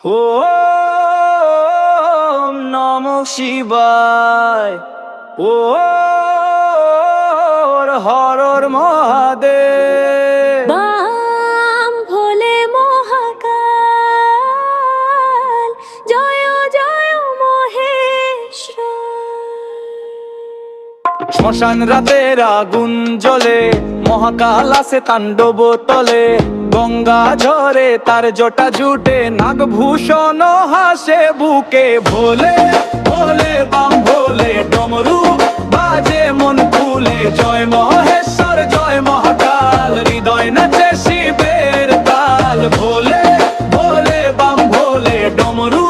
ওম নমঃ শিবায়। হর হর মহাদেব। বাম ভোলে মহাকাল, জয় জয় মহেশ্বর। শ্মশান রাতের আগুন জ্বলে, মহাকাল আসে তাণ্ডব তলে। গঙ্গা ঝরে তার জটা জুটে, নাগভূষণ হাসে বুকে। ভোলে ভোলে বাম ভোলে, ডমরু বাজে মন খুলে। জয় মহেশ্বর জয় মহাকাল, হৃদয় নাচে শিবের তাল। ভোলে ভোলে বাম ভোলে, ডমরু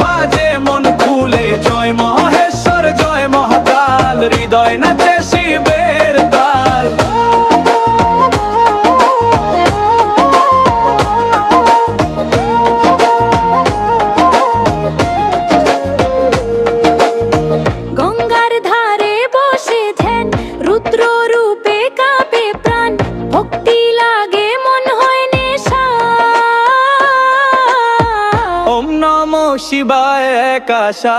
বাজে মন খুলে। জয় মহেশ্বর জয় মহাকাল, হৃদয় নাচে শিবের তাল। গঙ্গার ধারে বসে ধ্যান, রুদ্র রূপে কাঁপে প্রাণ। ভক্তি লাগে মন হয় নেশা। ওম নমঃ শিবায় একাশা।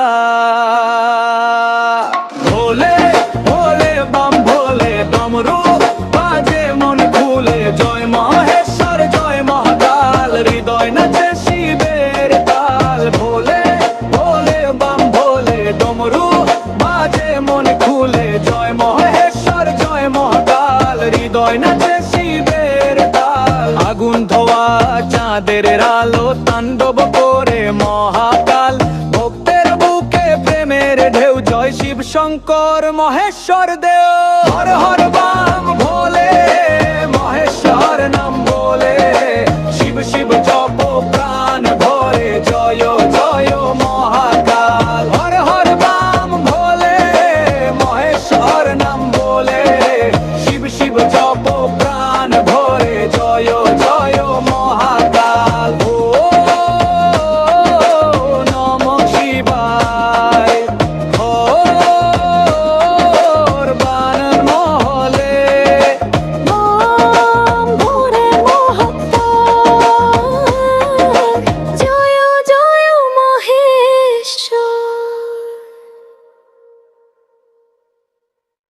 ভোলে ভোলে বাম ভোলে, ডমরু বাজে মন খুলে। জয় মহেশ্বর জয় মহাকাল, হৃদয় নাচে শিবের তাল। ভোলে ভোলে বাম ভোলে, ডমরু বাজে মন খুলে। জয় মহেশ্বর জয় মহাকাল, হৃদয় নাচে শিবের তাল। আগুন ধোয়া চাঁদের আলো, তাণ্ডব করে মহাকাল। ভক্তের বুকে প্রেমের ঢেউ, জয় শিব শঙ্কর মহেশ্বর দেও। হর হর